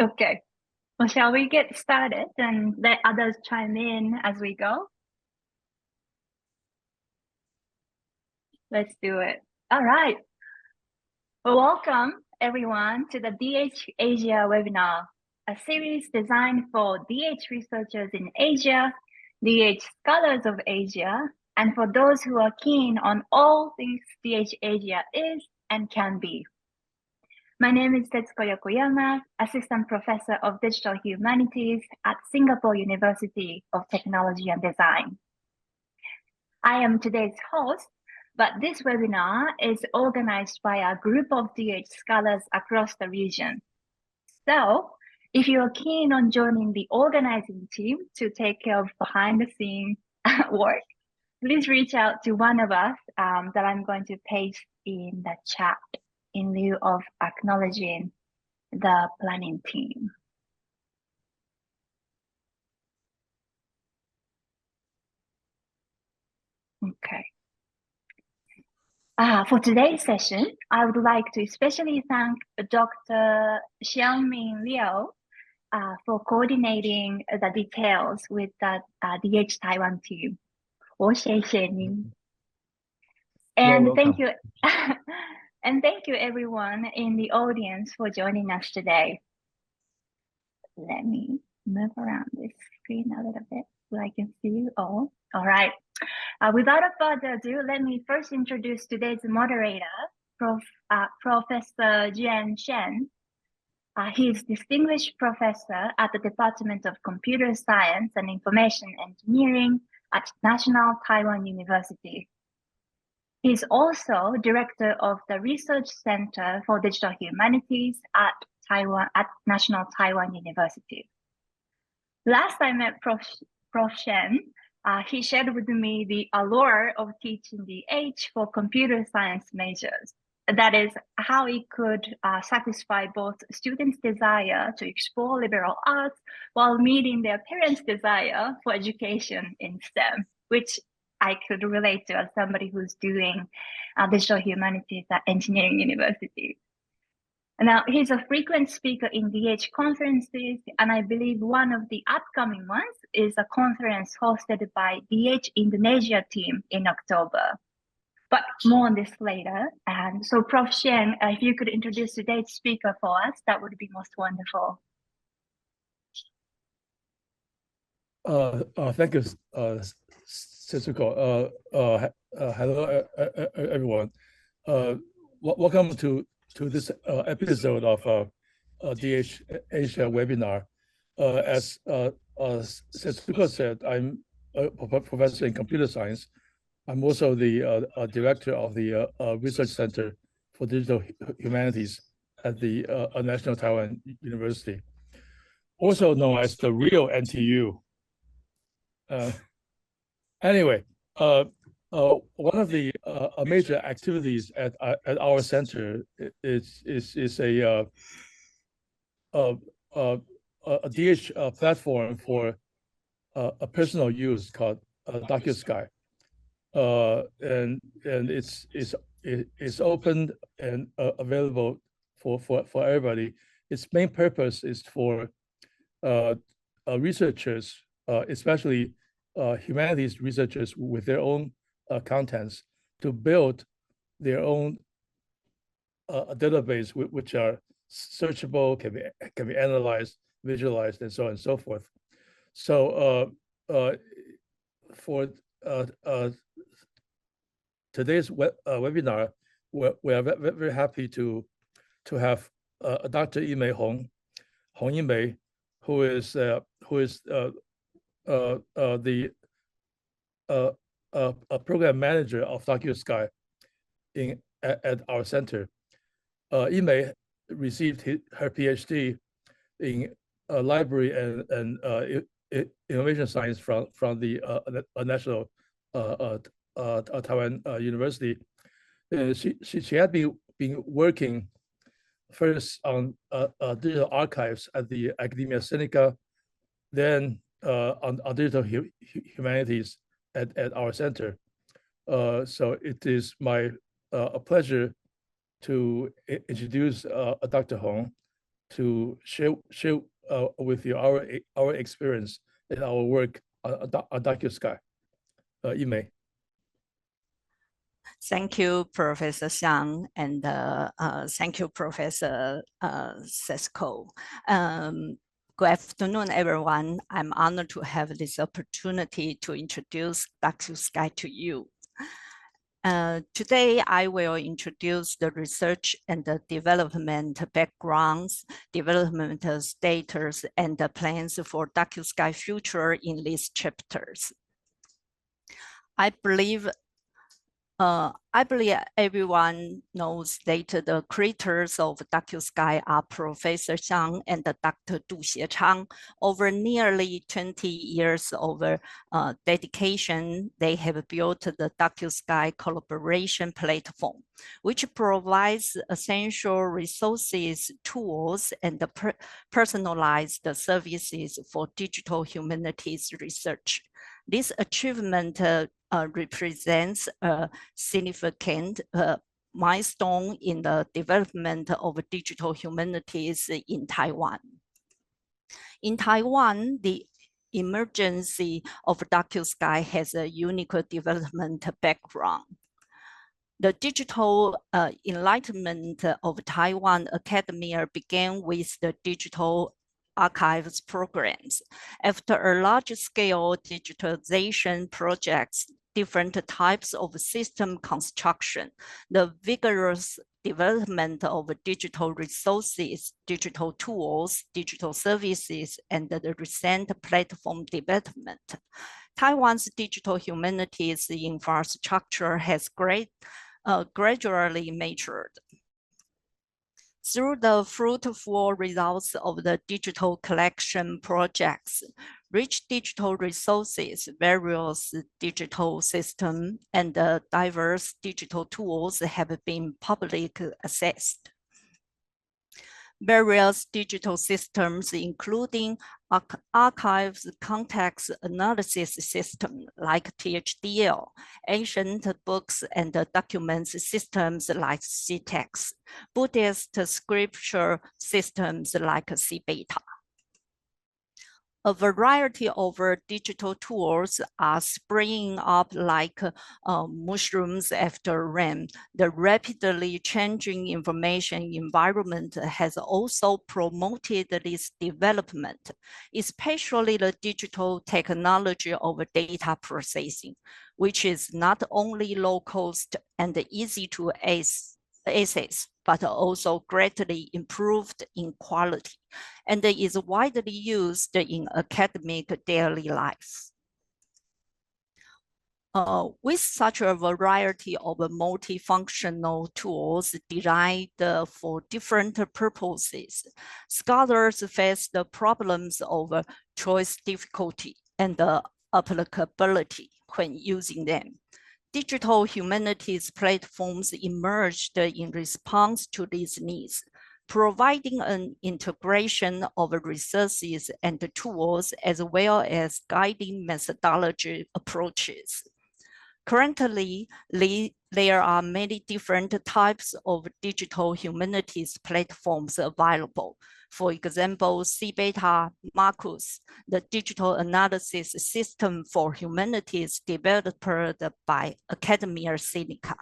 Okay. Well, shall we get started and let others chime in as we go? Let's do it. All right. Well, welcome everyone to the DHAsia webinar, a series designed for DH researchers in Asia, DH scholars of Asia, and for those who are keen on all things DHAsia is and can be. My name is Tetsuko Yokoyama, Assistant Professor of Digital Humanities at Singapore University of Technology and Design. I am today's host, but this webinar is organized by a group of DH scholars across the region. So if you are keen on joining the organizing team to take care of behind the scenes work, please reach out to one of us that I'm going to paste in the chat in lieu of acknowledging the planning team. Okay. For today's session, I would like to especially thank Dr. Hsiang Liu for coordinating the details with the DH Taiwan team. 我谢谢您. And thank you, and thank you everyone in the audience for joining us today. Let me move around this screen a little bit so I can see you all. All right. Without further ado, let me first introduce today's moderator, Professor Chen. He is Distinguished Professor at the Department of Computer Science and Information Engineering at National Taiwan University. He is also Director of the Research Center for Digital Humanities at National Taiwan University. Last I met Prof. Chen, he shared with me the allure of teaching DH for computer science majors. That is how it could satisfy both students' desire to explore liberal arts while meeting their parents' desire for education in STEM, which I could relate to as somebody who's doing digital humanities at engineering university. Now, he's a frequent speaker in DH conferences, and I believe one of the upcoming ones is a conference hosted by DH Indonesia team in October. But more on this later. And so, Prof. Hsiang, if you could introduce today's speaker for us, that would be most wonderful. Thank you, Setsuko. Hello, everyone. Welcome to this episode of DHAsia webinar. As Setsuko said, I'm a professor in computer science. I'm also the director of the Research Center for Digital Humanities at the National Taiwan University, also known as the real NTU. Anyway, one of the major activities at our center is a DH platform for a personal use called DocuSky, and it's open and available for everybody. Its main purpose is for researchers, especially humanities researchers with their own contents, to build their own database which are searchable, can be analyzed, visualized, and so on and so forth. So for today's webinar, we are very happy to have Dr. I-Mei I-Mei, who is the program manager of DocuSky at our center. I-Mei received her PhD in library and innovation science from the National Taiwan University. She had been working first on digital archives at the Academia Sinica, then on digital humanities at our center. So it is my a pleasure to introduce Dr. Hong. to share with you our experience and our work on DocuSky. I-Mei. Thank you, Professor Hsiang, and thank you, Professor Sesko. Good afternoon, everyone. I'm honored to have this opportunity to introduce DocuSky to you. Today, I will introduce the research and the development backgrounds, development status, and the plans for DocuSky future in these chapters. I believe everyone knows that the creators of DocuSky are Professor Hsiang and Dr. DHAsia. Over nearly 20 years of dedication, they have built the DocuSky collaboration platform, which provides essential resources, tools, and personalized services for digital humanities research. This achievement represents a significant milestone in the development of digital humanities in Taiwan. In Taiwan, the emergence of DocuSky has a unique development background. The digital enlightenment of Taiwan academia began with the digital archives programs. After a large-scale digitalization projects, different types of system construction, the vigorous development of digital resources, digital tools, digital services, and the recent platform development, Taiwan's digital humanities infrastructure has gradually matured. Through the fruitful results of the digital collection projects, rich digital resources, various digital systems, and diverse digital tools have been publicly accessed. Various digital systems, including archives context analysis system like DHAsia, ancient books and documents systems like CTEX, Buddhist scripture systems like CBeta. A variety of digital tools are springing up like mushrooms after rain. The rapidly changing information environment has also promoted this development, especially the digital technology of data processing, which is not only low cost and easy to access, but also greatly improved in quality, and is widely used in academic daily life. With such a variety of multifunctional tools designed for different purposes, scholars face the problems of choice difficulty and applicability when using them. Digital humanities platforms emerged in response to these needs, providing an integration of resources and tools as well as guiding methodology approaches. Currently, there are many different types of digital humanities platforms available. For example, CBeta Marcus, the digital analysis system for humanities developed by Academia Sinica,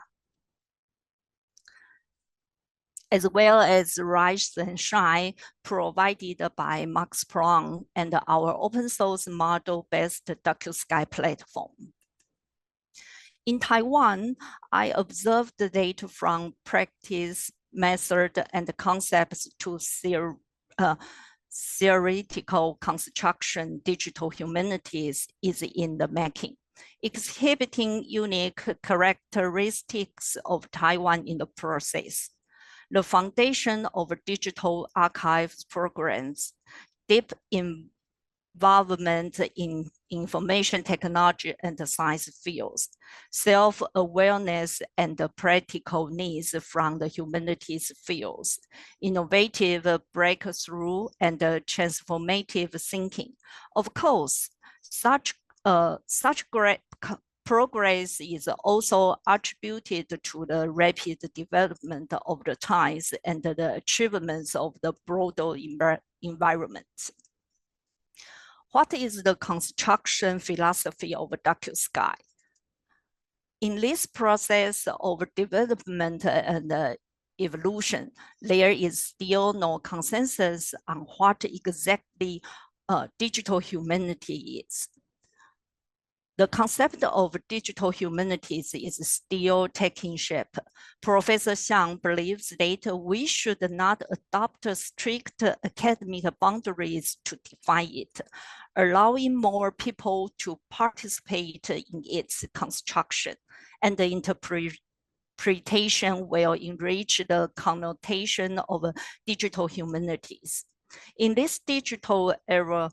as well as Rise and Shine provided by Max Planck and our open source model-based DocuSky platform. In Taiwan, I observed the data from practice, method, and concepts to theoretical construction. Digital humanities is in the making, exhibiting unique characteristics of Taiwan in the process. The foundation of digital archives programs, deep involvement in information technology and the science fields, self-awareness and the practical needs from the humanities fields, innovative breakthrough and transformative thinking. Of course, such great progress is also attributed to the rapid development of the times and the achievements of the broader environment. What is the construction philosophy of DocuSky? In this process of development and evolution, there is still no consensus on what exactly digital humanity is. The concept of digital humanities is still taking shape. Professor Hsiang believes that we should not adopt strict academic boundaries to define it, allowing more people to participate in its construction, and the interpretation will enrich the connotation of digital humanities. In this digital era,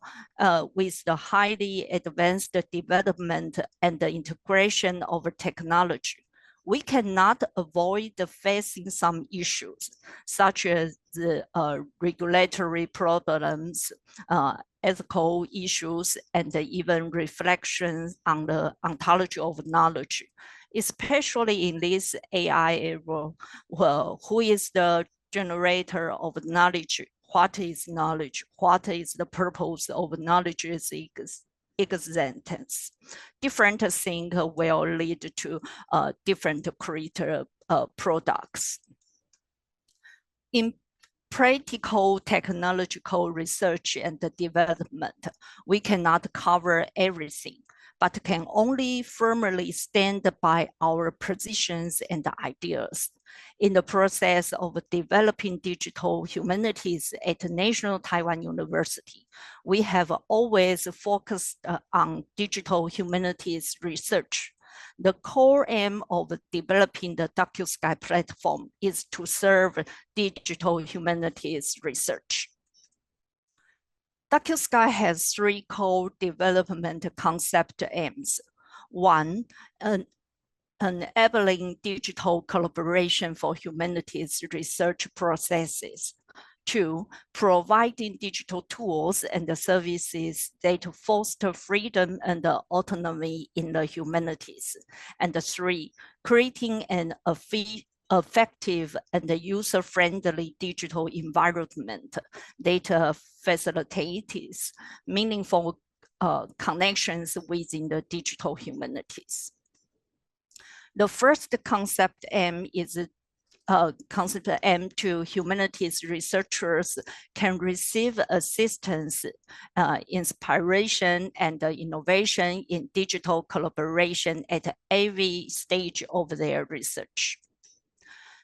with the highly advanced development and the integration of technology, we cannot avoid facing some issues, such as the regulatory problems, ethical issues, and even reflections on the ontology of knowledge, especially in this AI era. Well, who is the generator of knowledge? What is knowledge? What is the purpose of knowledge's existence? Different things will lead to different creator products. In practical technological research and development, we cannot cover everything, but can only firmly stand by our positions and ideas. In the process of developing digital humanities at National Taiwan University, we have always focused on digital humanities research. The core aim of developing the DocuSky platform is to serve digital humanities research. DocuSky has three core development concept aims. One, enabling digital collaboration for humanities research processes. Two, providing digital tools and services that foster freedom and autonomy in the humanities. And three, creating an effective and user-friendly digital environment that facilitates meaningful connections within the digital humanities. The first concept aim is to humanities researchers can receive assistance, inspiration, and innovation in digital collaboration at every stage of their research.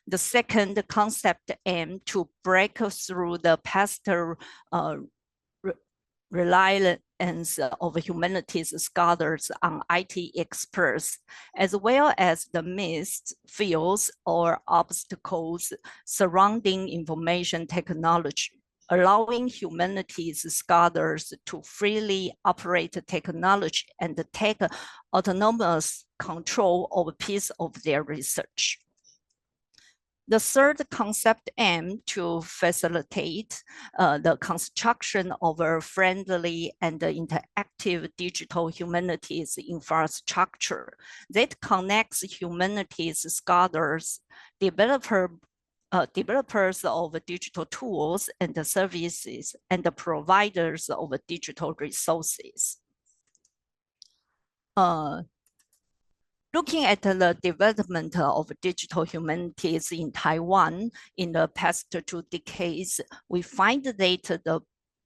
The second concept aim to break through the past reliance of humanities scholars on IT experts, as well as the myths, fears, or obstacles surrounding information technology, allowing humanities scholars to freely operate technology and take autonomous control of a piece of their research. The third concept aims to facilitate the construction of a friendly and interactive digital humanities infrastructure that connects humanities scholars, developers of digital tools and services, and the providers of digital resources. Looking at the development of digital humanities in Taiwan in the past 2 decades, we find that the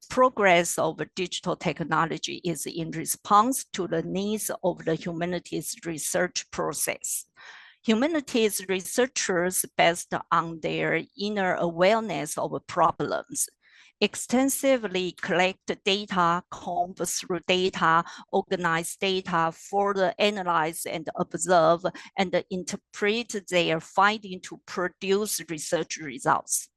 progress of digital technology is in response to the needs of the humanities research process. Humanities researchers, based on their inner awareness of problems, extensively collect data, comb through data, organize data, further analyze and observe, and interpret their findings to produce research results.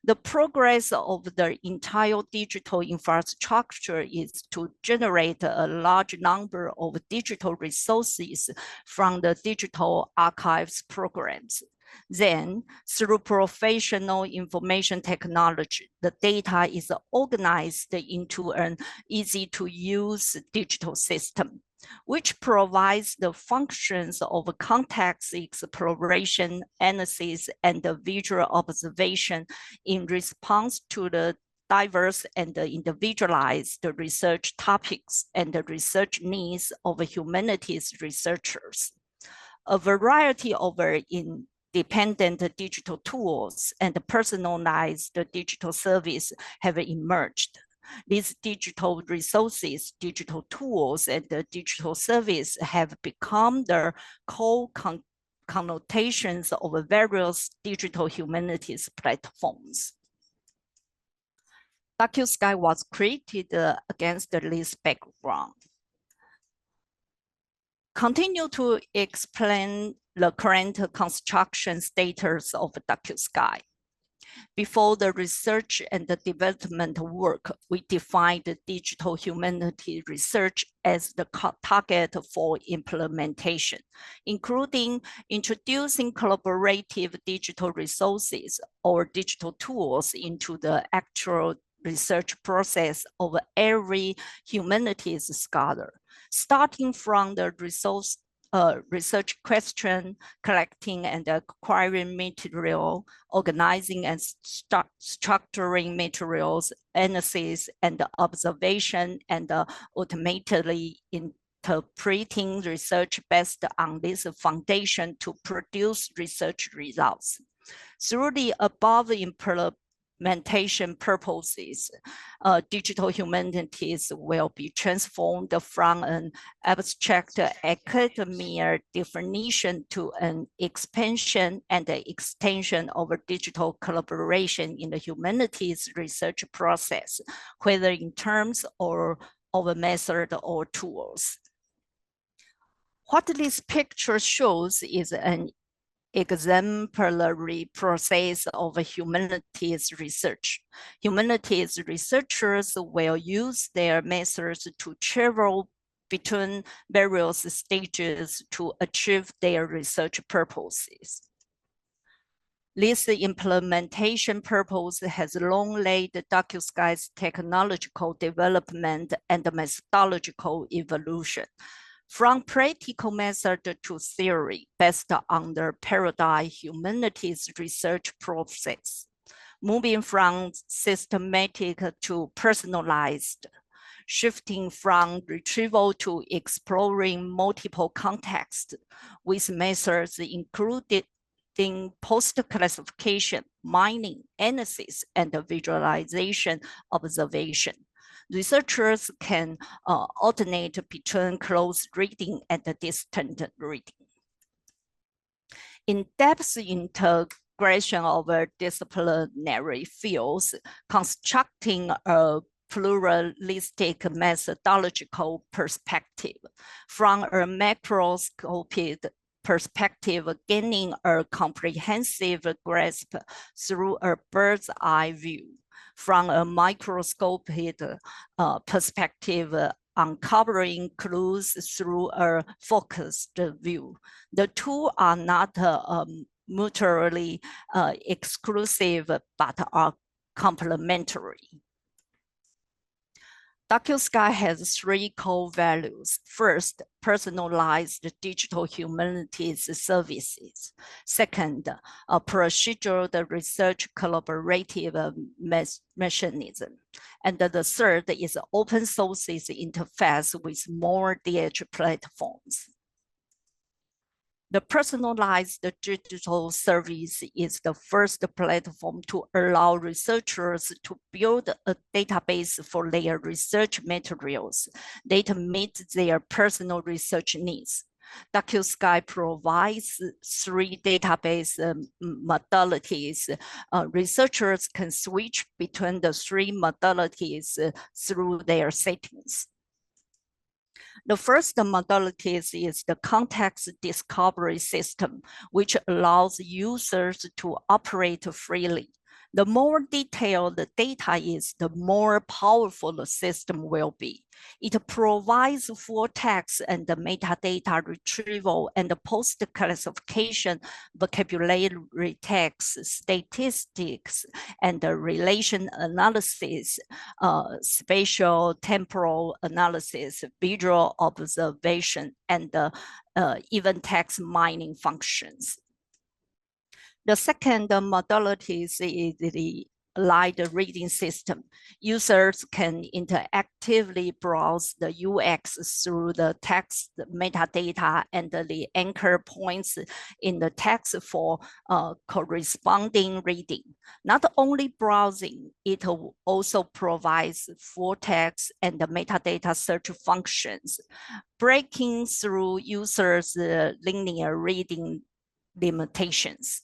The progress of the entire digital infrastructure is to generate a large number of digital resources from the digital archives programs. Then, through professional information technology, the data is organized into an easy-to-use digital system. which provides the functions of context exploration, analysis, and visual observation in response to the diverse and individualized research topics and the research needs of humanities researchers. A variety of independent digital tools and personalized digital service have emerged. These digital resources, digital tools, and the digital service have become the core connotations of various digital humanities platforms. DocuSky was created against this background. Continue to explain the current construction status of DocuSky. Before the research and the development work, we defined digital humanity research as the target for implementation, including introducing collaborative digital resources or digital tools into the actual research process of every humanities scholar, starting from the research question, collecting and acquiring material, organizing and structuring materials, analysis and observation, and ultimately interpreting research based on this foundation to produce research results. Through the above implementation purposes, digital humanities will be transformed from an abstract academia definition to an expansion and extension of digital collaboration in the humanities research process, whether in terms of a method or tools. What this picture shows is an exemplary process of humanities research. Humanities researchers will use their methods to travel between various stages to achieve their research purposes. This implementation purpose has long laid DocuSky's technological development and methodological evolution, from practical method to theory based on the paradigm humanities research process, moving from systematic to personalized, shifting from retrieval to exploring multiple contexts with methods including post-classification, mining, analysis, and visualization observation. Researchers can alternate between close reading and distant reading. In-depth integration of disciplinary fields, constructing a pluralistic methodological perspective from a macroscopic perspective, gaining a comprehensive grasp through a bird's eye view, from a microscopic perspective, uncovering clues through a focused view. The two are not mutually exclusive, but are complementary. DocuSky has three core values. First, personalized digital humanities services. Second, a procedural research collaborative mechanism. And the third is open sources interface with more DH platforms. The personalized digital service is the first platform to allow researchers to build a database for their research materials that meet their personal research needs. DocuSky provides three database modalities. Researchers can switch between the three modalities through their settings. The first modality is the context discovery system, which allows users to operate freely. The more detailed the data is, the more powerful the system will be. It provides full text and the metadata retrieval and the post-classification, vocabulary text, statistics, and the relation analysis, spatial temporal analysis, visual observation, and even text mining functions. The second modality is the light reading system. Users can interactively browse the UX through the text metadata and the anchor points in the text for corresponding reading. Not only browsing, it also provides full text and the metadata search functions, breaking through users' linear reading limitations.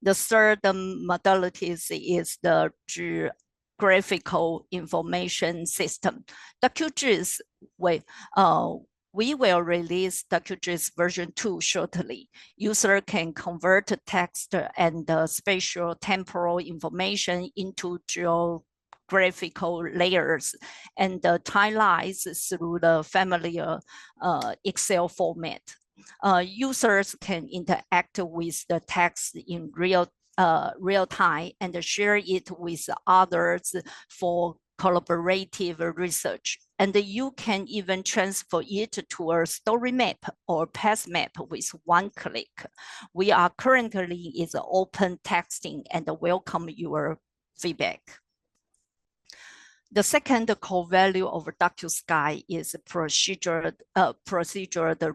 The third modality is the geographical information system. DocuSky, we will release DocuSky version 2 shortly. User can convert text and spatial temporal information into geographical layers and timelines through the familiar Excel format. Users can interact with the text in real time and share it with others for collaborative research. And you can even transfer it to a story map or path map with one click. We are currently in open texting and welcome your feedback. The second core value of DocuSky is procedural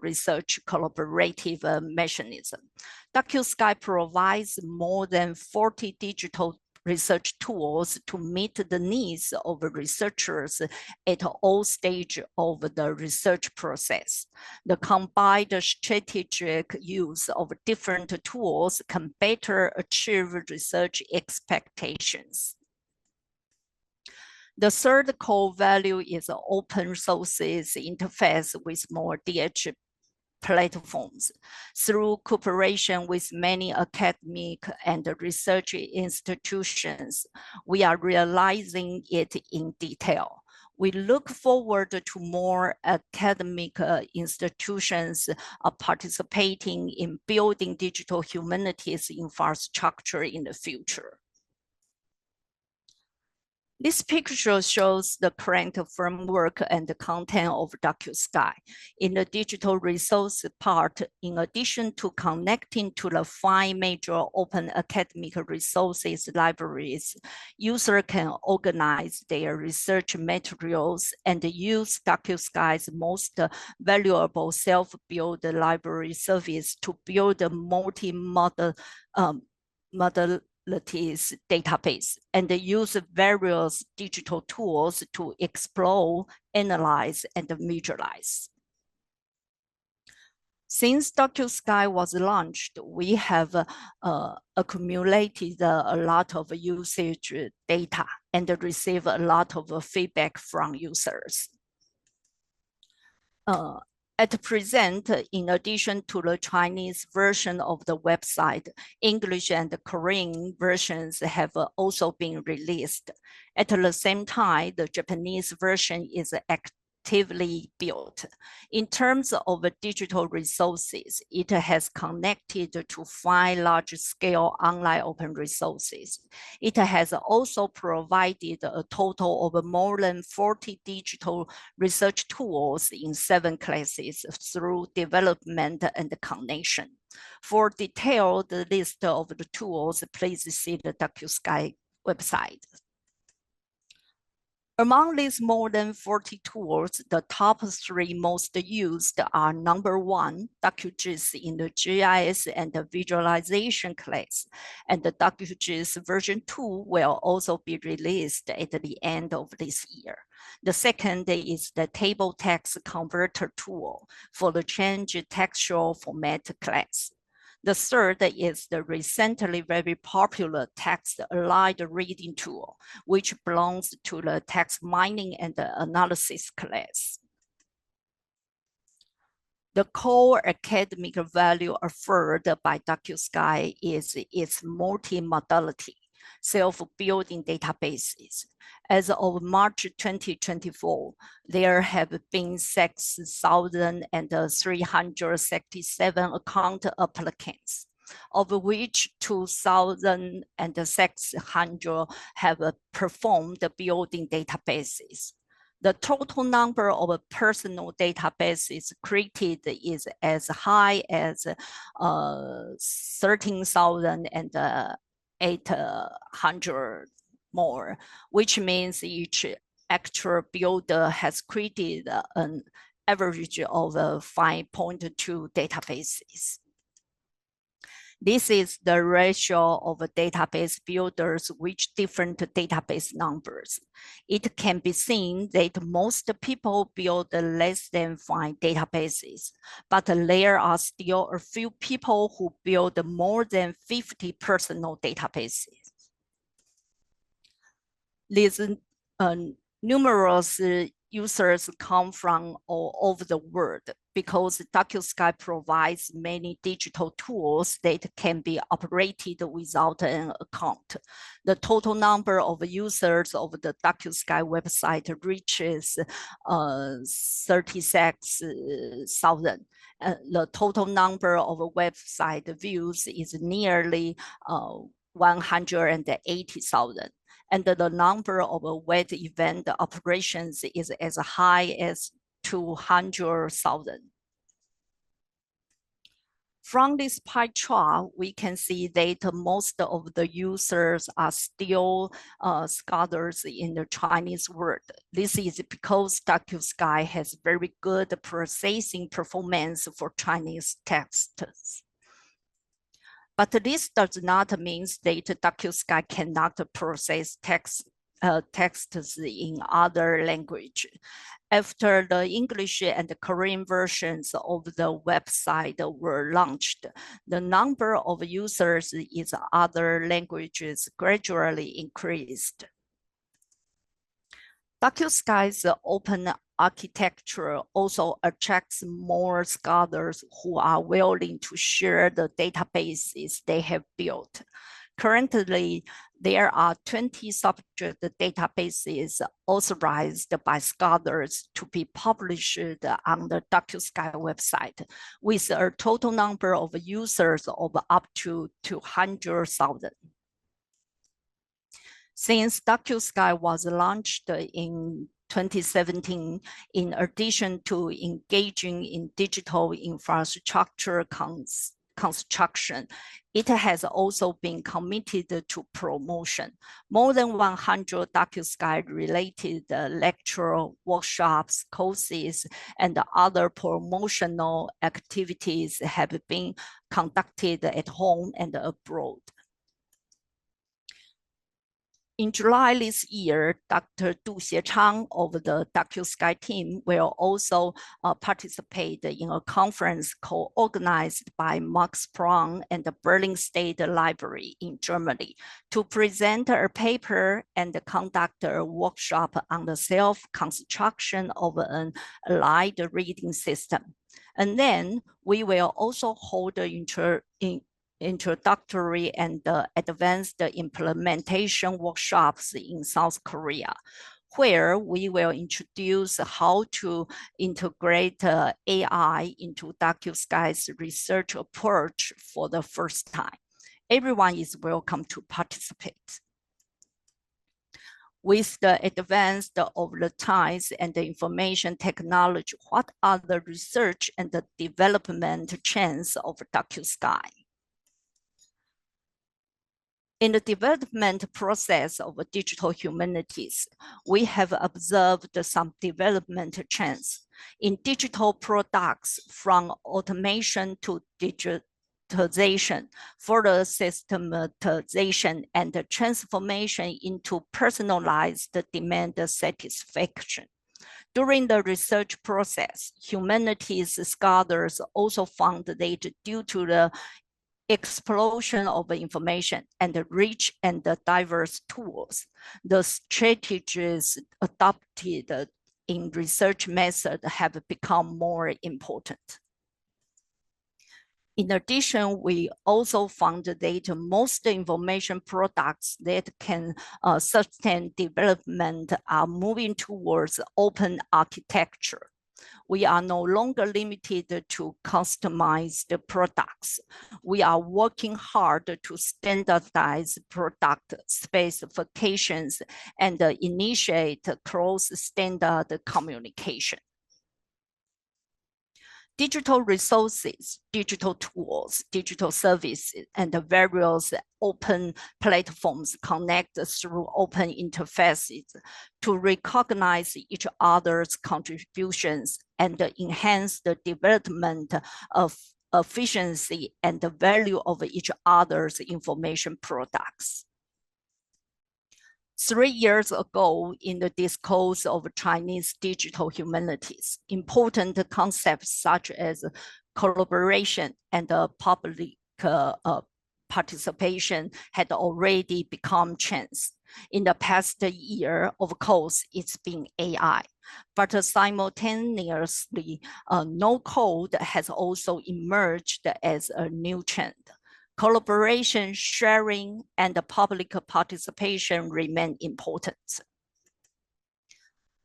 research collaborative mechanism. DocuSky provides more than 40 digital research tools to meet the needs of researchers at all stages of the research process. The combined strategic use of different tools can better achieve research expectations. The third core value is open sources interface with more DH platforms. Through cooperation with many academic and research institutions, we are realizing it in detail. We look forward to more academic institutions participating in building digital humanities infrastructure in the future. This picture shows the current framework and the content of DocuSky. In the digital resource part, in addition to connecting to the 5 major open academic resources libraries, users can organize their research materials and use DocuSky's most valuable self-built library service to build a multi-modal database and use various digital tools to explore, analyze, and visualize. Since DocuSky was launched, we have accumulated a lot of usage data and received a lot of feedback from users. At present, in addition to the Chinese version of the website, English and Korean versions have also been released. At the same time, the Japanese version is actively built. In terms of digital resources, it has connected to 5 large-scale online open resources. It has also provided a total of more than 40 digital research tools in 7 classes through development and connection. For detailed list of the tools, please see the DocuSky website. Among these more than 40 tools, the top 3 most used are number 1, DocuGIS in the GIS and the visualization class, and the DocuGIS version 2 will also be released at the end of this year. The second is the table text converter tool for the change textual format class. The third is the recently very popular text-aligned reading tool, which belongs to the text mining and the analysis class. The core academic value offered by DocuSky is its multi-modality, self-building databases. As of March 2024, there have been 6,367 account applicants, of which 2,600 have performed building databases. The total number of personal databases created is as high as 13,800 more, which means each actual builder has created an average of 5.2 databases. This is the ratio of database builders with different database numbers. It can be seen that most people build less than 5 databases, but there are still a few people who build more than 50 personal databases. These numerous users come from all over the world because DocuSky provides many digital tools that can be operated without an account. The total number of users of the DocuSky website reaches 36,000. The total number of website views is nearly 180,000. And the number of web event operations is as high as 200,000. From this pie chart, we can see that most of the users are still scholars in the Chinese world. This is because DocuSky has very good processing performance for Chinese texts. But this does not mean that DocuSky cannot process texts in other languages. After the English and the Korean versions of the website were launched, the number of users in other languages gradually increased. DocuSky's open architecture also attracts more scholars who are willing to share the databases they have built. Currently, there are 20 subject databases authorized by scholars to be published on the DocuSky website, with a total number of users of up to 200,000. Since DocuSky was launched in 2017, in addition to engaging in digital infrastructure construction, it has also been committed to promotion. More than 100 DocuSky-related lecture, workshops, courses, and other promotional activities have been conducted at home and abroad. In July this year, Dr. DHAsia of the DocuSky team will also participate in a conference co-organized by Max Planck and the Berlin State Library in Germany to present a paper and conduct a workshop on the self-construction of an allied reading system. And then we will also hold introductory and advanced implementation workshops in South Korea, where we will introduce how to integrate AI into DocuSky's research approach for the first time. Everyone is welcome to participate. With the advance of the times and the information technology, what are the research and the development trends of DocuSky? In the development process of digital humanities, we have observed some development trends in digital products, from automation to digitization, further systematization, and transformation into personalized demand satisfaction. During the research process, humanities scholars also found that due to the explosion of information and rich and diverse tools, the strategies adopted in research methods have become more important. In addition, we also found that most information products that can sustain development are moving towards open architecture. We are no longer limited to customized products. We are working hard to standardize product specifications and initiate cross-standard communication. Digital resources, digital tools, digital services, and the various open platforms connect through open interfaces to recognize each other's contributions and enhance the development of efficiency and the value of each other's information products. 3 years ago, in the discourse of Chinese digital humanities, important concepts such as collaboration and public participation had already become trends. In the past year, of course, it's been AI, but simultaneously, no code has also emerged as a new trend. Collaboration, sharing, and public participation remain important.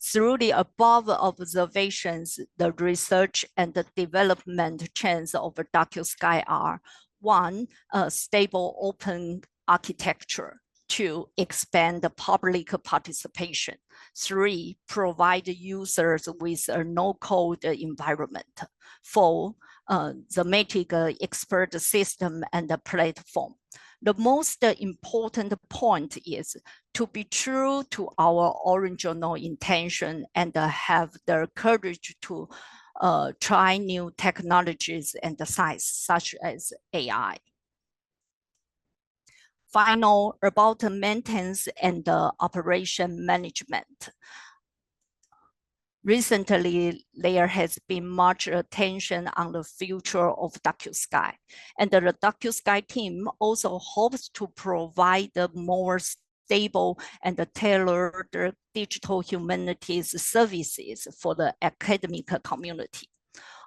Through the above observations, the research and the development trends of DocuSky are: 1, a stable open architecture; 2, expand the public participation; 3, provide users with a no-code environment; 4, thematic expert system and the platform. The most important point is to be true to our original intention and have the courage to try new technologies and science, such as AI. Final, about maintenance and operation management. Recently, there has been much attention on the future of DocuSky, and the DocuSky team also hopes to provide more stable and tailored digital humanities services for the academic community.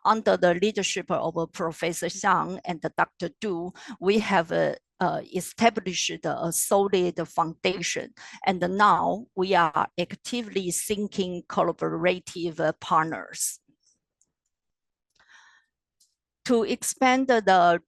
Under the leadership of Professor Hsiang and Dr. Du, we have established a solid foundation, and now we are actively seeking collaborative partners. To expand the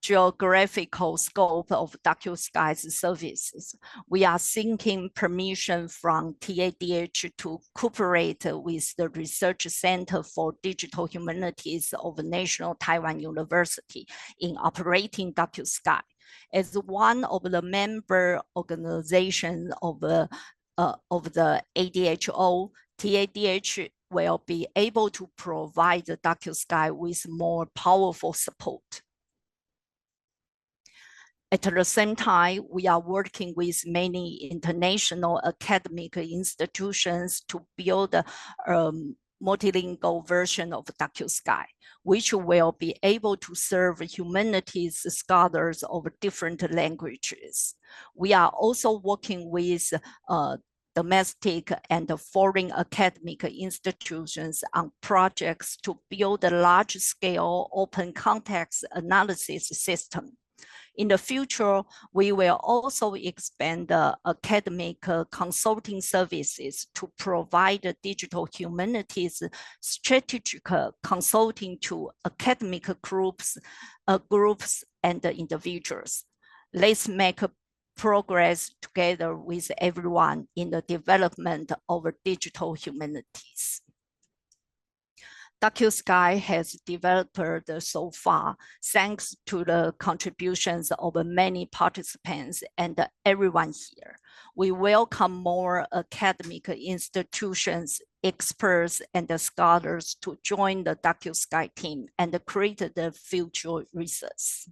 geographical scope of DocuSky's services, we are seeking permission from TADH to cooperate with the Research Center for Digital Humanities of National Taiwan University in operating DocuSky. As one of the member organizations of the ADHO, TADH will be able to provide DocuSky with more powerful support. At the same time, we are working with many international academic institutions to build a multilingual version of DocuSky, which will be able to serve humanities scholars of different languages. We are also working with domestic and foreign academic institutions on projects to build a large-scale open context analysis system. In the future, we will also expand the academic consulting services to provide digital humanities strategic consulting to academic groups and individuals. Let's make progress together with everyone in the development of digital humanities. DocuSky has developed so far thanks to the contributions of many participants and everyone here. We welcome more academic institutions, experts, and scholars to join the DocuSky team and create the future research.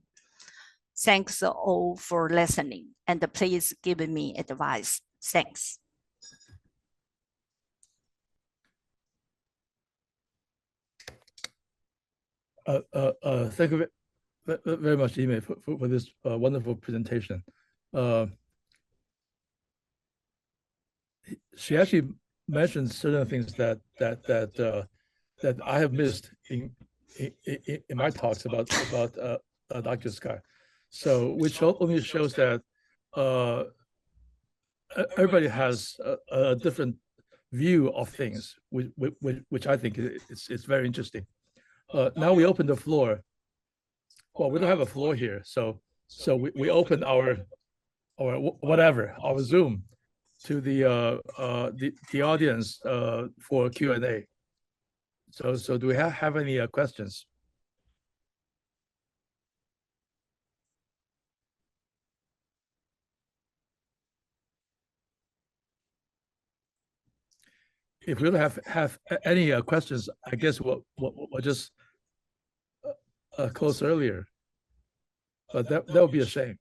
Thanks all for listening, and please give me advice. Thanks. Thank you very much, I-Mei, for this wonderful presentation. She actually mentioned certain things that I have missed in in my talks about DocuSky. So which only shows that everybody has a different view of things, which I think it's very interesting. Now we open the floor. Well, we don't have a floor here, so we open our whatever, our Zoom, to the audience for Q&A. So do we have any questions? If we don't have any questions, I guess we'll just close earlier. But that would be a shame.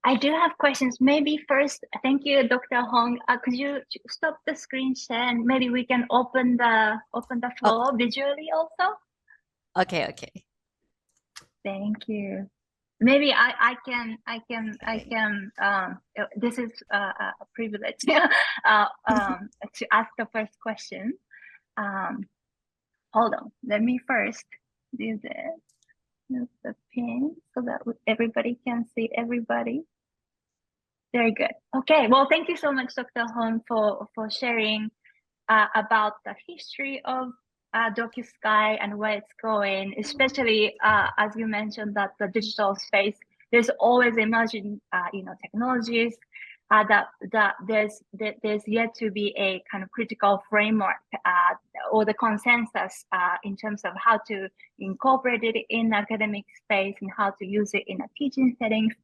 I do have questions. Maybe first, thank you, Dr. Hong. Could you stop the screen share and maybe we can open the floor visually also? Okay. Thank you. Maybe I can this is a privilege to ask the first question. Hold on, let me first do this. Move the pin so that everybody can see everybody. Very good. Okay, well, thank you so much, Dr. Hong, for sharing about the history of DocuSky and where it's going, especially as you mentioned that the digital space, there's always emerging technologies that there's yet to be a kind of critical framework or the consensus in terms of how to incorporate it in academic space and how to use it in a teaching settings,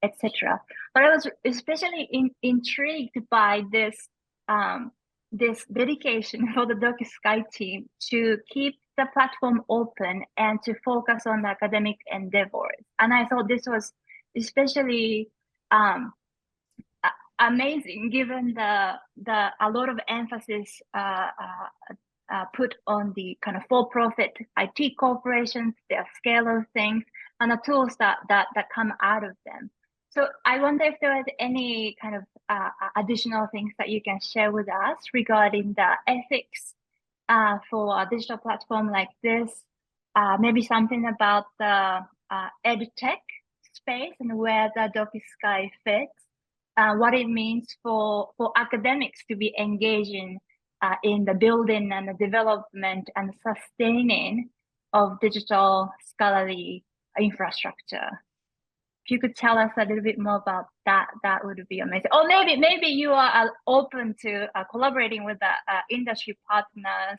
etc. But I was especially intrigued by this this dedication for the DocuSky team to keep the platform open and to focus on the academic endeavors. And I thought this was especially amazing, given a lot of emphasis put on the kind of for-profit IT corporations, their scale of things, and the tools that come out of them. So I wonder if there is any kind of additional things that you can share with us regarding the ethics for a digital platform like this, maybe something about the edtech space and where the DocuSky fits, what it means for academics to be engaging in the building and the development and sustaining of digital scholarly infrastructure. If you could tell us a little bit more about that, that would be amazing. Or maybe you are open to collaborating with the industry partners,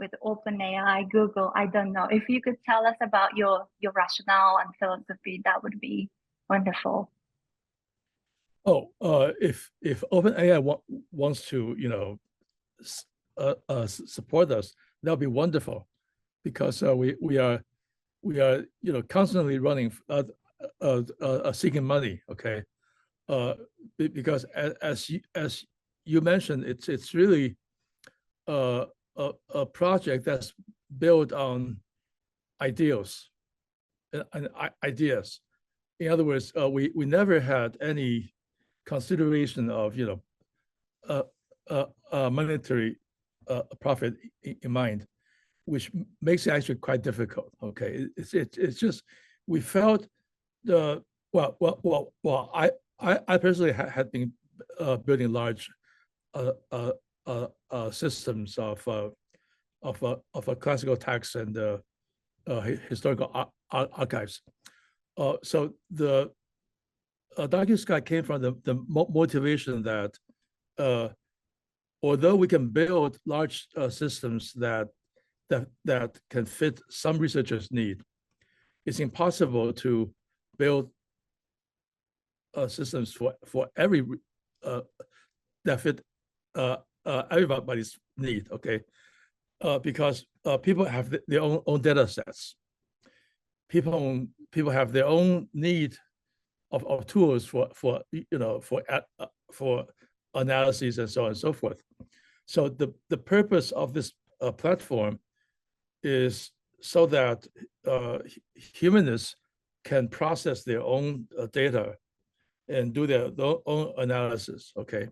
with OpenAI, Google. I don't know. If you could tell us about your rationale and philosophy, that would be wonderful. Oh, if OpenAI wants to, support us, that would be wonderful, because we are constantly running. Seeking money, okay, because as you mentioned, it's really a project that's built on ideals and ideas. In other words, we never had any consideration of monetary profit in mind, which makes it actually quite difficult. Okay, it's just we felt. I personally had been building large systems of classical texts and historical archives. So the DocuSky came from the motivation that although we can build large systems that can fit some researchers' need, it's impossible to build systems for every that fit everybody's need. Okay, because people have their own data sets. People have their own need of tools for analyses and so on and so forth. So the purpose of this platform is so that humanists can process their own data and do their own analysis, okay?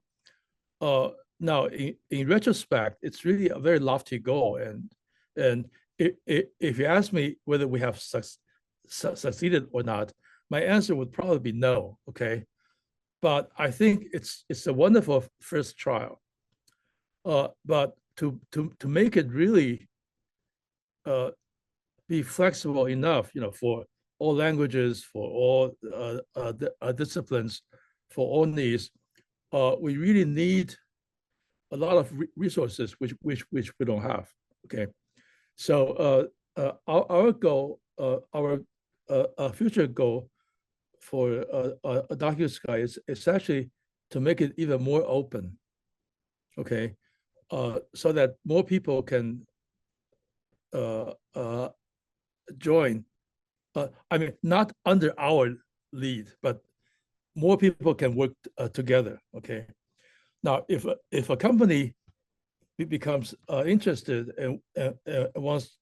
Now, in retrospect, it's really a very lofty goal, and And if you ask me whether we have succeeded or not, my answer would probably be no, okay? But I think it's a wonderful first trial. But to make it really be flexible enough, for all languages, for all disciplines, for all needs, we really need a lot of resources, which we don't have. Okay, so our goal, our future goal for a DocuSky is actually to make it even more open. Okay, so that more people can join. I mean, not under our lead, but more people can work together. Okay. Now, if a company becomes interested and wants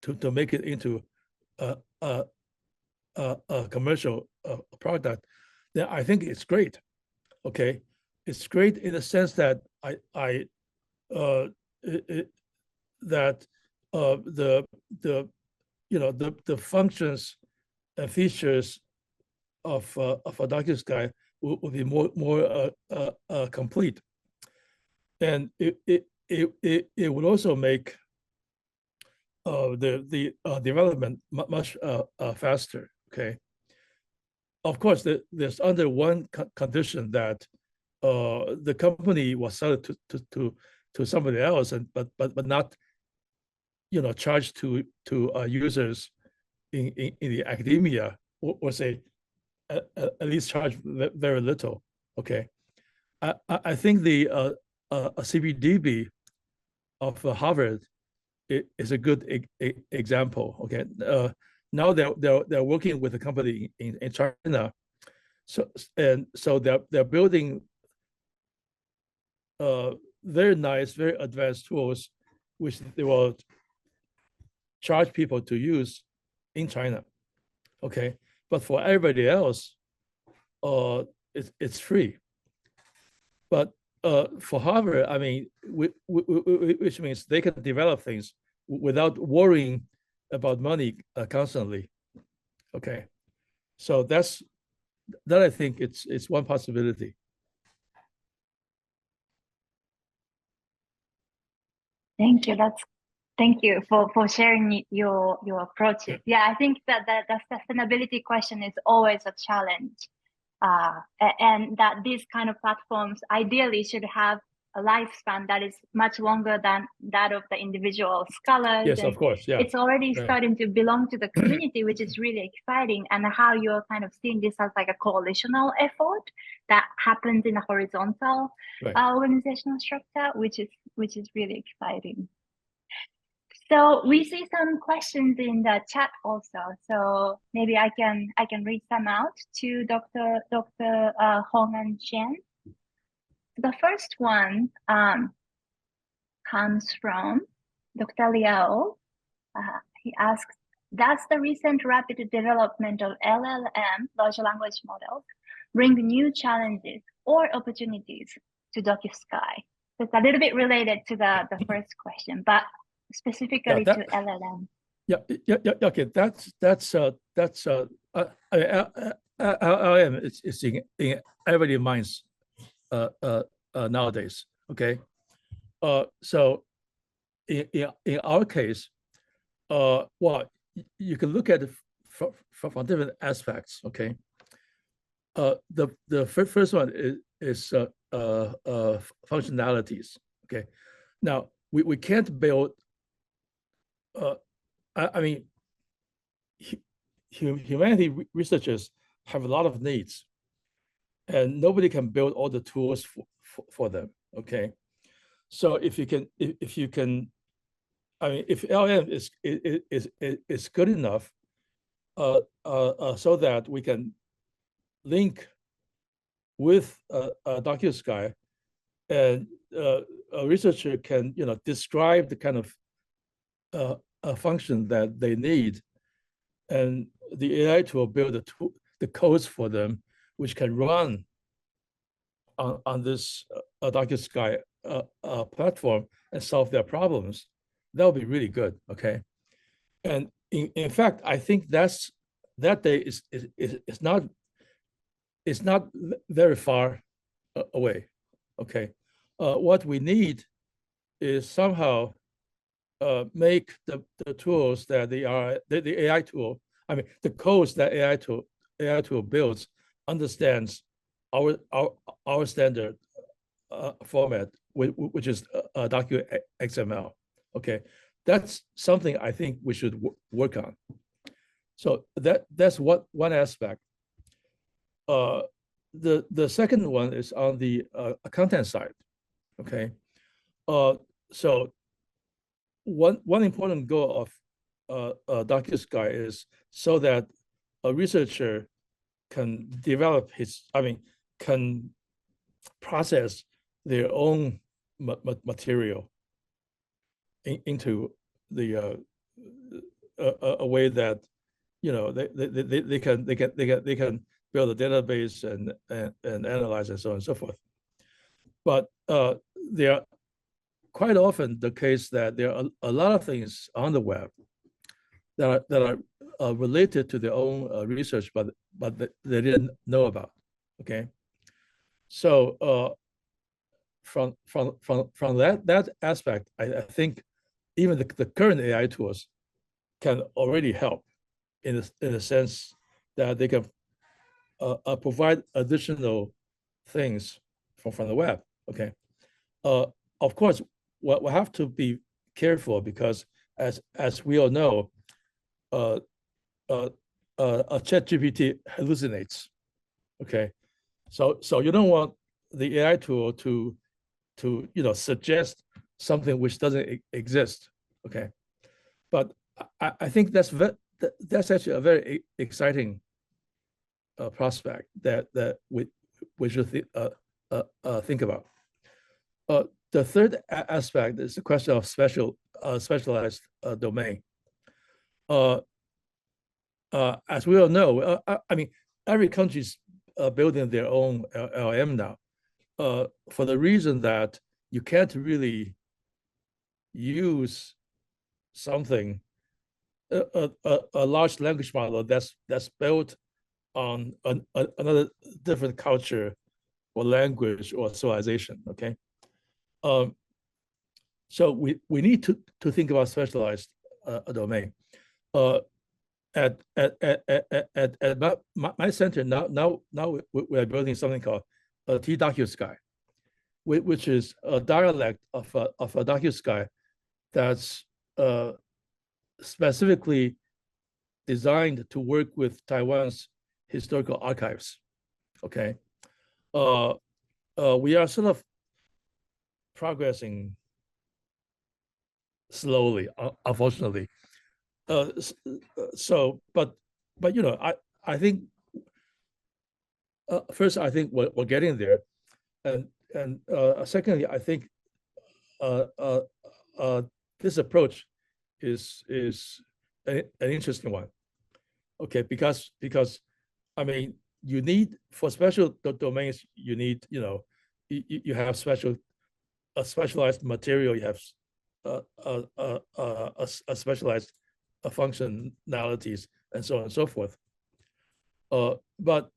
to make it into a commercial product, then I think it's great. Okay, it's great in the sense that the functions and features of a DocuSky will be more complete, and it will also make the development much faster. Okay. Of course, there's under one condition that the company was sold to somebody else, and but not charged to users in the academia, or say at least charge very little. Okay, I think the CBDB of Harvard is a good example. Okay, now they're working with a company in China, so they're building very nice, very advanced tools, which they will charge people to use in China. Okay, but for everybody else, it's free. But for Harvard, I mean, which means they can develop things without worrying about money constantly. Okay, so that I think it's one possibility. Thank you. Thank you for sharing your approaches. Yeah, I think that the sustainability question is always a challenge, and that these kind of platforms ideally should have a lifespan that is much longer than that of the individual scholars. Yes, of course. Yeah, it's already starting to belong to the community, which is really exciting. And how you're kind of seeing this as like a coalitional effort that happens in a horizontal organizational structure, which is really exciting. So we see some questions in the chat also. So maybe I can read some out to Dr. Hong and Chen. The first one comes from Dr. Liao. He asks, does the recent rapid development of LLM, large language models, bring new challenges or opportunities to DocuSky? So it's a little bit related to the first question, but specifically to LLM. Yeah. Okay. That's LLM is in everybody's minds nowadays. Okay. So in our case, well, you can look at it from different aspects. Okay. The first one is functionalities. Okay. Now we can't build. I mean, humanity researchers have a lot of needs, and nobody can build all the tools for them. Okay, so if you can, I mean, if LLM is good enough, so that we can link with DocuSky, and a researcher can describe the kind of a function that they need, and the AI tool build the codes for them, which can run on this DocuSky platform and solve their problems. that would be really good. Okay, and in fact, I think that day is not very far away. Okay, what we need is somehow make the tools that the AI tool, I mean the codes that AI tool builds understands our standard format, which is DocuXML. Okay, that's something I think we should work on. So that's one aspect. The second one is on the content side. Okay, so one important goal of DocuSky is so that a researcher can develop can process their own material into the a way that they can build a database and analyze and so on and so forth. But there are quite often the case that there are a lot of things on the web that are related to their own research, but they didn't know about. Okay, so from that aspect, I think even the current AI tools can already help in a sense that they can provide additional things from the web. Okay, of course, we'll have to be careful because as we all know, ChatGPT hallucinates. Okay, so you don't want the AI tool to suggest something which doesn't exist. Okay, but I think that's actually a very exciting prospect that we should think about. The third aspect is the question of specialized domain. As we all know, I mean, every country's building their own LLM now, for the reason that you can't really use something, a large language model that's built on another different culture or language or civilization. Okay, so we need to think about specialized domain. At my center now we are building something called DocuSky, which is a dialect of a DocuSky that's specifically designed to work with Taiwan's historical archives. Okay, we are sort of progressing slowly, unfortunately. So, but I think first I think we're getting there, and secondly I think this approach is an interesting one. Okay, because I mean you need for special domains you need you have a specialized material, you have a specialized functionalities and so on and so forth. But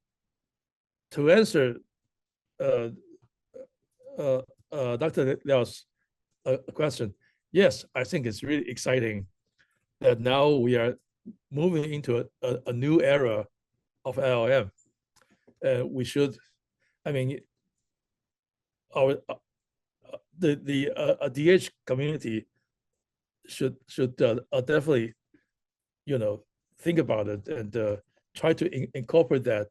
to answer Dr. Liao's question, yes, I think it's really exciting that now we are moving into a new era of LLM. We should, I mean, our the DH community should definitely think about it and try to incorporate that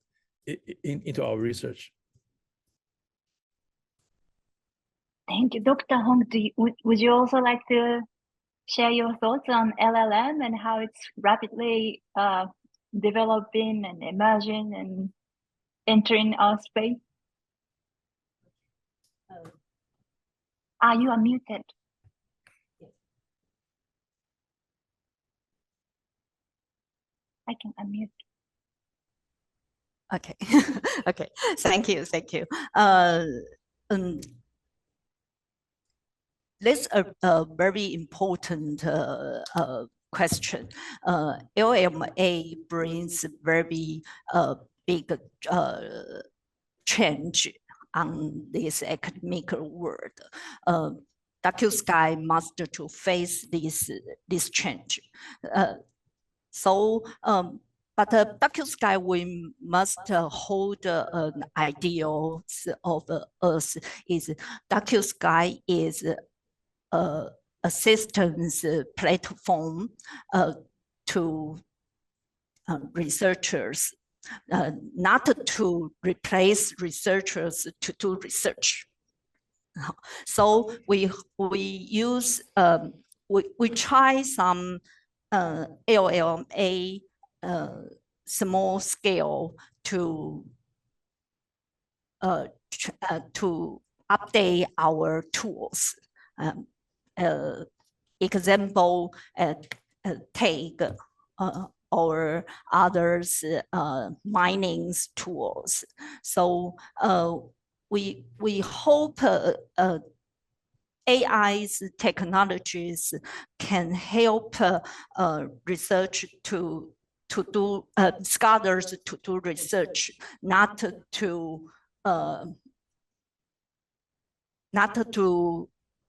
into our research. Thank you, Dr. Hong. Would you also like to share your thoughts on LLM and how it's rapidly developing and emerging and entering our space? You are muted. I can unmute. Okay. Okay. Thank you. This is a very important question. LMA brings very big change on this academic world. DocuSky must to face this change. But DocuSky, we must hold an ideal of us is DocuSky is a assistance platform to researchers, not to replace researchers to do research. So we use we try some LLMA small scale to update our tools. Example, take or others mining tools. So we hope AI's technologies can help research to do scholars to do research, not to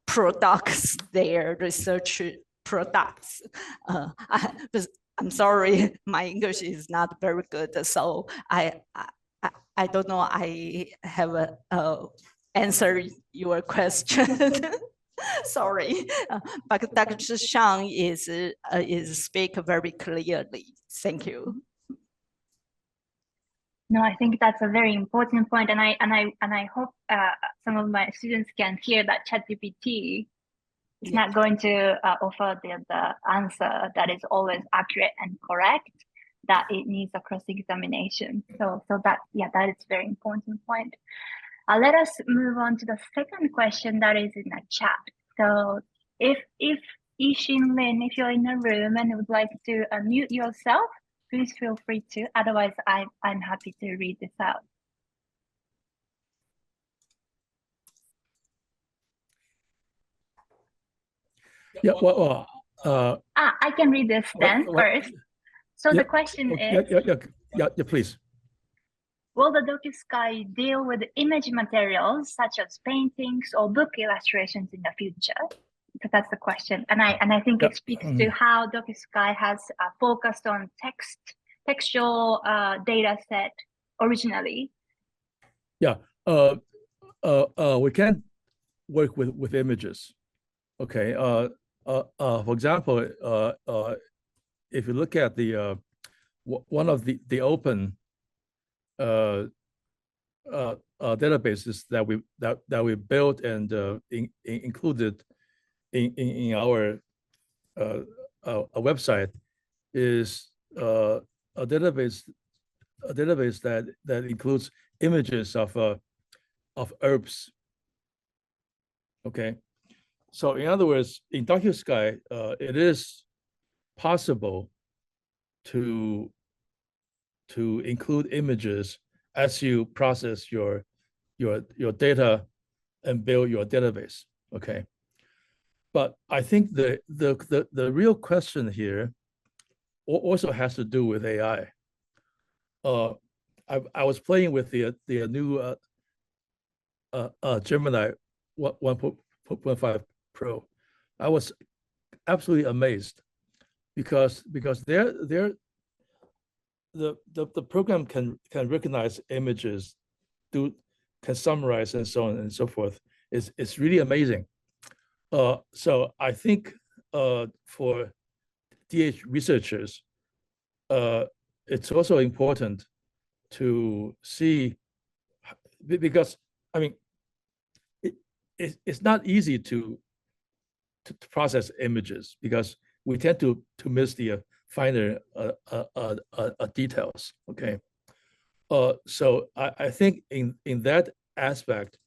produce their research products. I'm sorry, my English is not very good, so I don't know I have answered your question. Sorry, but Dr. Hsiang is speak very clearly. Thank you. No, I think that's a very important point, and I hope some of my students can hear that ChatGPT is not going to offer the answer that is always accurate and correct, that it needs a cross-examination. So that is a very important point. Let us move on to the second question that is in the chat. So if Yixin Lin, if you're in the room and would like to unmute yourself, please feel free to. Otherwise, I'm happy to read this out. Yeah, well, I can read this then first. So the question is, yeah, please. will the DocuSky deal with image materials such as paintings or book illustrations in the future? Because that's the question, and I think it speaks to how DocuSky has focused on textual data set originally. Yeah, we can work with images. Okay, for example, if you look at the one of the open databases that we built and included in our website is a database that includes images of herbs. Okay, so in other words, in DocuSky, it is possible to include images as you process your data and build your database. Okay, but I think the real question here also has to do with AI. I was playing with the new Gemini 1.5 Pro. I was absolutely amazed because the program can recognize images, can summarize and so on and so forth. It's really amazing. So I think for DH researchers, it's also important to see, because I mean, it's not easy to process images because we tend to miss the finer details. Okay, so I think in that aspect,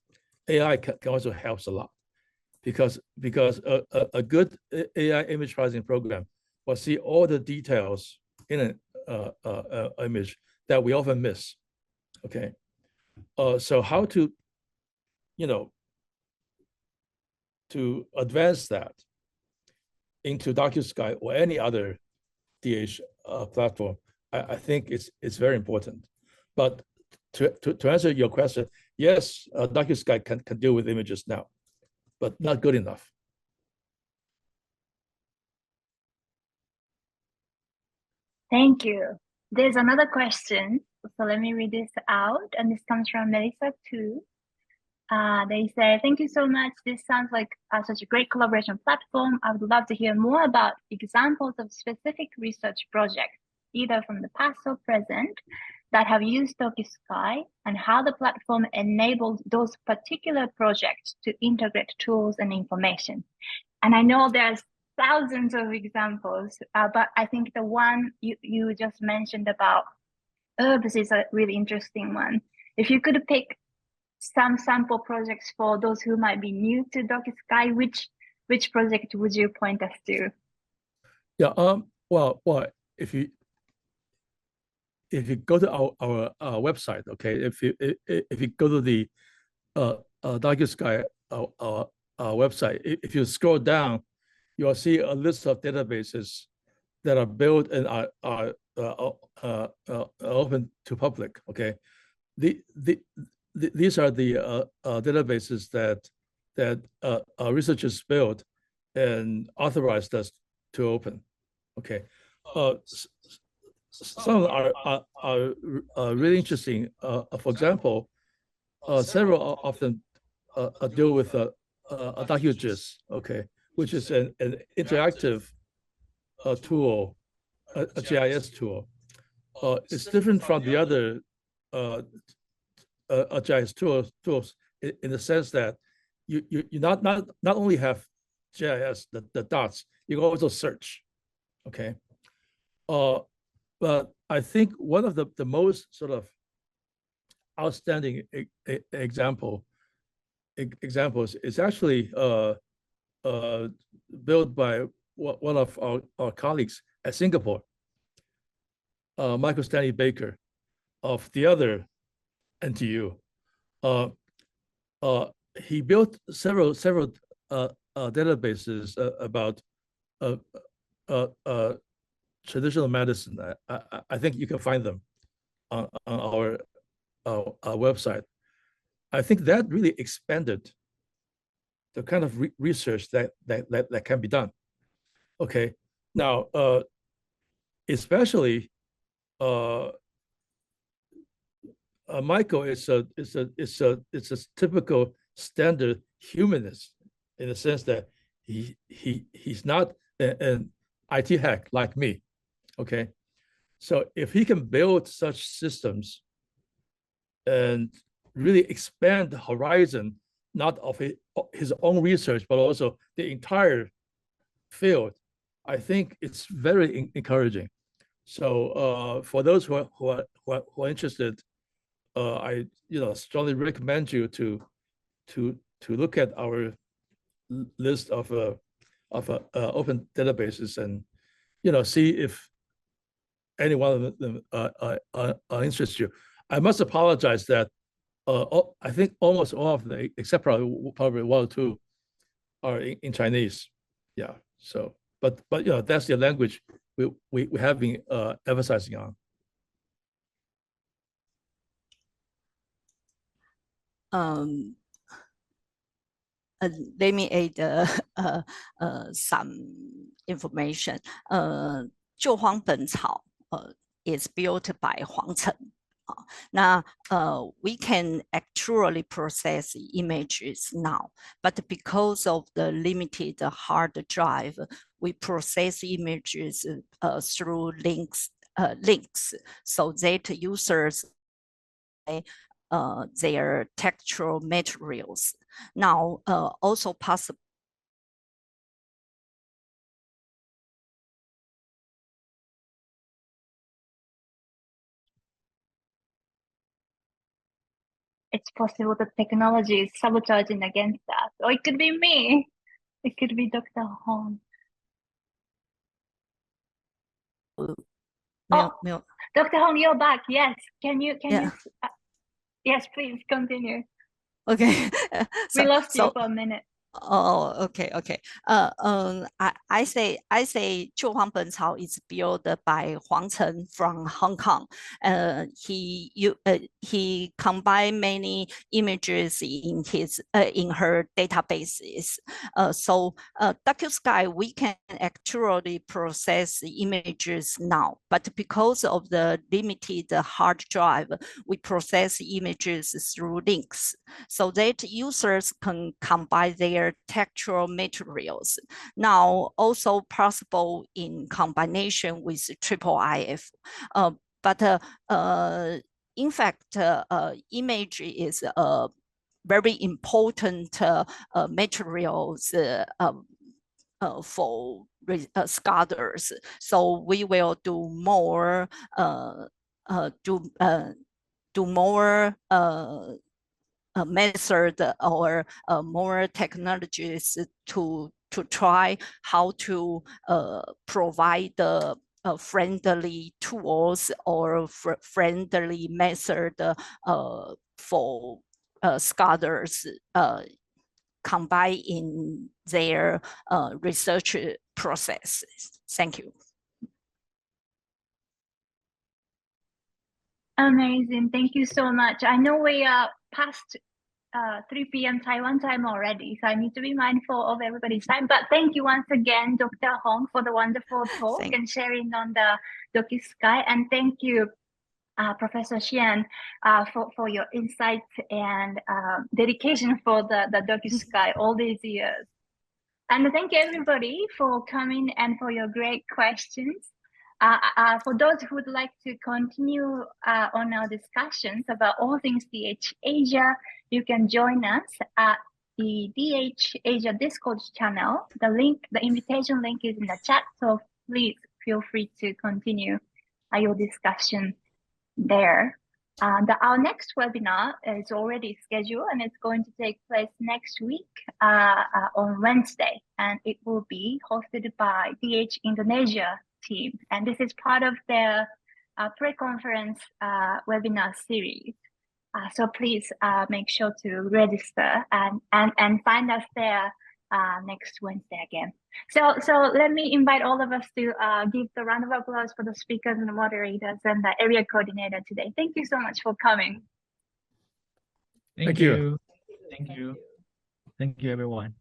AI can also helps a lot, because a good AI image processing program will see all the details in an image that we often miss. Okay, so how to, to advance that into DocuSky or any other DH platform, I think it's very important. But to answer your question, yes, DocuSky can deal with images now, but not good enough. Thank you. There's another question, so let me read this out, and this comes from Elisa too. They say, thank you so much. This sounds like such a great collaboration platform. I would love to hear more about examples of specific research projects, either from the past or present, that have used DocuSky, and how the platform enabled those particular projects to integrate tools and information. And I know there's thousands of examples, but I think the one you just mentioned about herbs is a really interesting one. If you could pick some sample projects for those who might be new to DocuSky, which project would you point us to? Yeah, well, if you go to our website, okay, if you go to the DocuSky website, if you scroll down, you'll see a list of databases that are built and are open to public. Okay, these are the databases that researchers built and authorized us to open. Okay, some are really interesting. For example, several of them deal with DocuSky, okay, which is an interactive tool, a GIS tool. It's different from the other GIS tools in the sense that you not only have GIS, the dots, you can also search, okay. But I think one of the most sort of outstanding examples is actually built by one of our colleagues at Singapore, Michael Stanley Baker, of the other NTU. He built several databases about traditional medicine. I think you can find them on our website. I think that really expanded the kind of research that can be done. Okay, now especially Michael is a typical standard humanist in the sense that he's not an IT hack like me. Okay, so if he can build such systems and really expand the horizon, not of his own research, but also the entire field, I think it's very encouraging. So for those who are interested, I strongly recommend you to look at our list of open databases and see if any one of them interests you. I must apologize that I think almost all of them, except probably one or two, are in Chinese. Yeah. So, but that's the language we have been emphasizing on. Let me add some information. 救荒本草 is built by Huang Chen. Now, we can actually process images now, but because of the limited hard drive, we process images through links, so that users their textual materials. Now, also possible. It's possible the technology is sabotaging against that. Or it could be me. It could be Dr. Hong. Dr. Hong, you're back. Yes. Can you yes, please continue. Okay. We lost you for a minute. Oh, okay. I say 旧黄本草 is built by Huang Chen from Hong Kong. He combined many images in her databases. So DocuSky, we can actually process images now, but because of the limited hard drive, we process images through links so that users can combine their textual materials. Now also possible in combination with IIIF. But in fact, image is very important materials for scholars. So we will do more method or more technologies to try how to provide the friendly tools or friendly method for scholars combine in their research processes. Thank you. Amazing. Thank you so much. I know we are past 3 p.m. Taiwan time already, so I need to be mindful of everybody's time. But thank you once again, Dr. Hong, for the wonderful talk and sharing on the DocuSky. And thank you, Professor Hsiang, for your insights and dedication for the DocuSky all these years. And thank you, everybody, for coming and for your great questions. For those who would like to continue on our discussions about all things DHAsia, you can join us at the DHAsia Discord channel. The invitation link is in the chat, so please feel free to continue your discussion there. Our next webinar is already scheduled and it's going to take place next week on Wednesday, and it will be hosted by DH Indonesia team. And this is part of their pre-conference webinar series. So please make sure to register and find us there next Wednesday again. So let me invite all of us to give the round of applause for the speakers and the moderators and the area coordinator today. Thank you so much for coming. Thank you. Thank you, everyone.